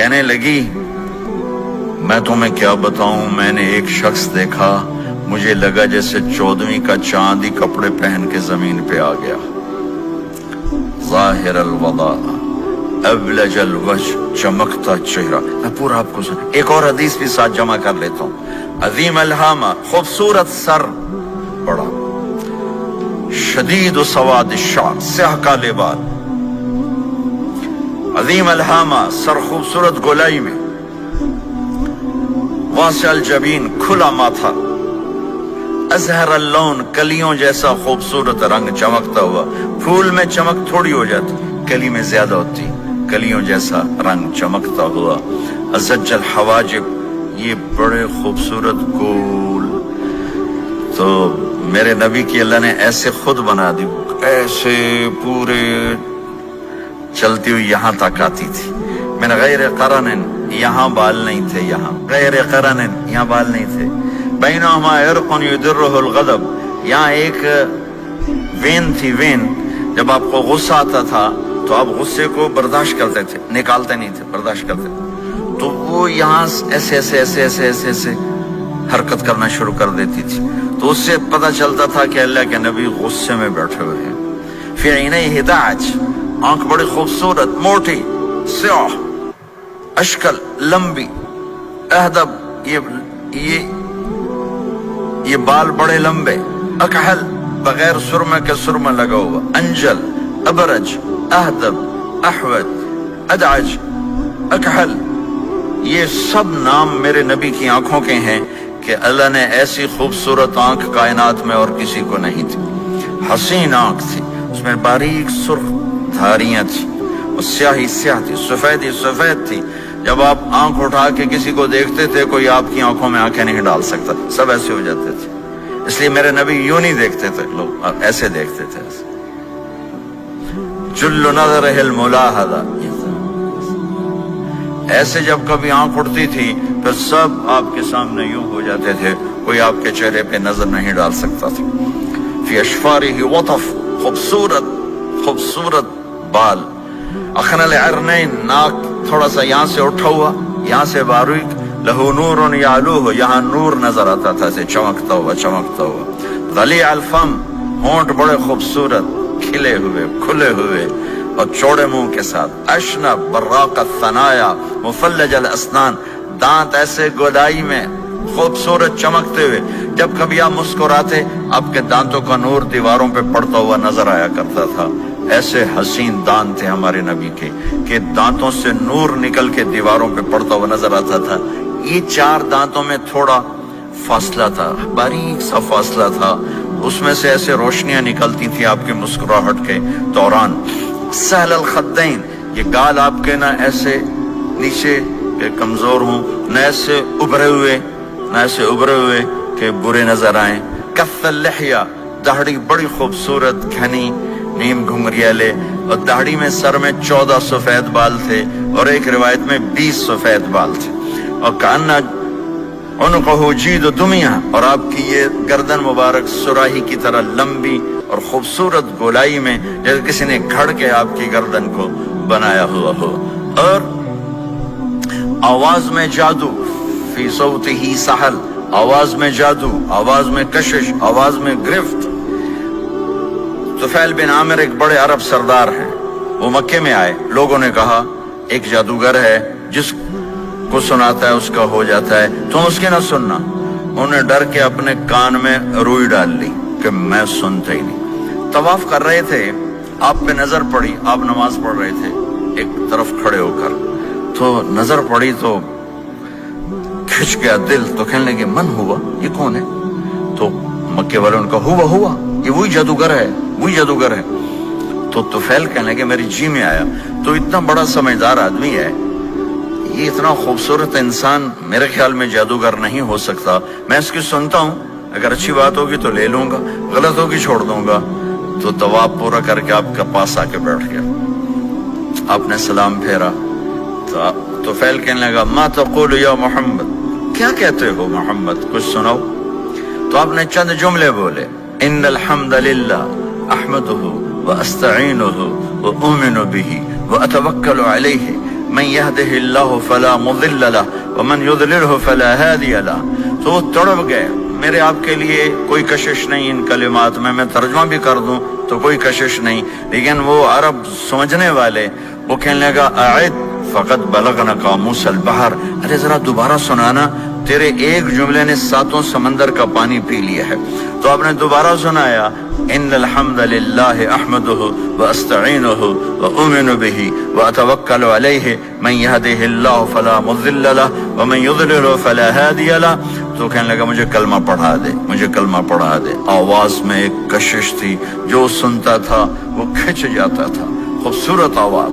کہنے لگی میں تمہیں کیا بتاؤں، میں نے ایک شخص دیکھا، مجھے لگا جیسے 14ویں کا چاند ہی کپڑے پہن کے زمین پہ آ گیا، ظاہر الوضاء ابلج الوجہ، چمکتا چہرہ۔ میں پورا آپ کو ایک اور حدیث بھی ساتھ جمع کر لیتا ہوں۔ عظیم الہامہ، خوبصورت سر، بڑا شدید و سواد الشعر، سیاہ کالے بال، عظیم الہامہ، سر خوبصورت گولائی میں، واسع الجبین، کھلا ماتھا، ازہر اللون، کلیوں جیسا خوبصورت رنگ، چمکتا ہوا۔ پھول میں چمک تھوڑی ہو جاتی، کلی میں زیادہ ہوتی، کلیوں جیسا رنگ، چمکتا ہوا۔ ازج الحواجب، یہ بڑے خوبصورت گول۔ تو میرے نبی کی اللہ نے ایسے خود بنا دی، ایسے پورے چلتی ہوئی یہاں تک آتی تھی۔ من غیر قرن، یہاں بال نہیں تھے، یہاں غیر قرن، یہاں بال نہیں تھے۔ بینہما عرق یدرہ الغضب، یہاں ایک وین تھی، وین، جب آپ کو غصہ آتا تھا تو آپ غصے کو برداشت کرتے تھے، نکالتے نہیں تھے، برداشت کرتے تھے، تو وہ یہاں ایسے ایسے ایسے ایسے ایسے ایسے حرکت کرنا شروع کر دیتی تھی، تو اس سے پتہ چلتا تھا کہ اللہ کے نبی غصے میں بیٹھے ہوئے ہیں۔ فی عینیہ دعج، آنکھ بڑی خوبصورت، موٹی، سیاہ، اشکل، لمبی، اہدب، یہ بال بڑے لمبے، اکحل، بغیر سرمے کے سرمہ لگا ہوا، انجل، ابرج، اہدب، احوج، ادعج، اکحل، یہ سب نام میرے نبی کی آنکھوں کے ہیں کہ اللہ نے ایسی خوبصورت آنکھ کائنات میں اور کسی کو نہیں تھی۔ حسین آنکھ تھی، اس میں باریک سرخ دھاریاں تھی، اور سیاہی سیاہ تھی، سفیدی سفید تھی۔ جب آپ آنکھ اٹھا کے کسی کو دیکھتے تھے، کوئی آپ کی آنکھوں میں آنکھیں نہیں ڈال سکتا، سب ایسے ہو جاتے تھے۔ اس لیے میرے نبی یوں نہیں دیکھتے تھے، لوگ ایسے دیکھتے تھے، ایسے۔ جل نظرہ الملاحظہ، ایسے جب کبھی آنکھ اٹھتی تھی پھر سب آپ کے سامنے یوں ہو جاتے تھے، کوئی آپ کے چہرے پہ نظر نہیں ڈال سکتا تھا۔ فی اشفارہ وطف، خوبصورت خوبصورت بال، اخن العرنین، ناک تھوڑا سا یہاں سے اٹھا ہوا، یہاں سے باریک، لہو نور یعلوہ، یہاں نور نظر آتا تھا، اسے چمکتا ہوا چمکتا ہوا۔ ضلیع الفم، ہونٹ بڑے خوبصورت، کھلے ہوئے کھلے ہوئے اور چوڑے منہ کے ساتھ۔ اشنب براق الثنایا، مفلج الاسنان، دانت ایسے گودائی میں خوبصورت چمکتے ہوئے، جب کبھی آپ مسکراتے آپ کے دانتوں کا نور دیواروں پہ پڑتا ہوا نظر آیا کرتا تھا۔ ایسے حسین دانت تھے ہمارے نبی کے کہ دانتوں سے نور نکل کے دیواروں پہ پڑتا ہوا نظر آتا تھا۔ یہ 4 دانتوں میں تھوڑا فاصلہ تھا، باریک سا فاصلہ تھا، اس میں سے ایسے روشنیاں نکلتی تھی آپ کی مسکراہٹ کے دوران۔ سہل الخدین، یہ گال آپ کے نہ ایسے نیچے کہ کمزور ہوں، نہ ایسے ابھرے ہوئے کہ برے نظر آئیں۔ کف اللحیہ، داڑھی بڑی خوبصورت گھنی، نیم گھنگریالے، اور داڑھی میں سر میں 14 سفید بال تھے، اور ایک روایت میں 20 سفید بال تھے۔ اور کأن عنقہ جید دمیہ، اور آپ کی یہ گردن مبارک سراہی کی طرح لمبی اور خوبصورت گولائی میں، جیسے کسی نے گھڑ کے آپ کی گردن کو بنایا ہوا ہو۔ اور آواز میں جادو، فی صوتہ سحل، آواز میں جادو، آواز میں کشش، آواز میں گرفت۔ طفیل بن عامر ایک بڑے عرب سردار ہیں، وہ مکے میں آئے، لوگوں نے کہا ایک جادوگر ہے جس کو سناتا ہے اس کا ہو جاتا ہے، تم اس کی نہ سننا۔ انہوں نے ڈر کے اپنے کان میں روئی ڈال لی کہ میں سنتا ہی نہیں۔ طواف کر رہے تھے، آپ پہ نظر پڑی، آپ نماز پڑھ رہے تھے ایک طرف کھڑے ہو کر، تو نظر پڑی تو کھچ گیا دل، تو کہنے لگے من ہوا، یہ کون ہے؟ تو مکے والوں نے کہا ہوا یہ وہی جادوگر ہے، وہی جادوگر ہے۔ تو طفیل کہنے لگے میری جی میں آیا، تو اتنا بڑا سمجھدار آدمی ہے، یہ اتنا خوبصورت انسان میرے خیال میں جادوگر نہیں ہو سکتا، میں اس کی سنتا ہوں، اگر اچھی بات ہوگی تو لے لوں گا، غلط ہوگی چھوڑ دوں گا۔ تو طواف پورا کر کے آپ کے پاس آ کے بیٹھ گیا، آپ نے سلام پھیرا، تو طفیل کہنے لگا ما تقول یا محمد، کیا کہتے ہو محمد، کچھ سناؤ۔ تو آپ نے چند جملے بولے، ان الحمد للہ احمدہ واستعینہ واؤمن بہ واتوکل علیہ من يهده الله فلا مضل له ومن يضلله فلا هادي له. تو وہ تڑپ گئے. میرے آپ کے لیے کوئی کشش نہیں ان کلمات میں ترجمہ بھی کر دوں تو کوئی کشش نہیں، لیکن وہ عرب سمجھنے والے وہ کہنے لگا اعد فقط بلغنا قاموس البحر، ارے ذرا دوبارہ سنانا، تیرے ایک جملے نے 7 سمندر کا پانی پی لیا ہے. تو آپ نے دوبارہ سنایا ان الحمد للہ احمدہ واستعینہ واؤمن بہ واتوکل علیہ من یہدہ اللہ فلا مضل لہ ومن یضلل فلا ہادی لہ. تو کہنے لگا مجھے کلمہ پڑھا دے، مجھے کلمہ پڑھا دے. آواز میں ایک کشش تھی، جو سنتا تھا وہ کھنچ جاتا تھا. خوبصورت آواز.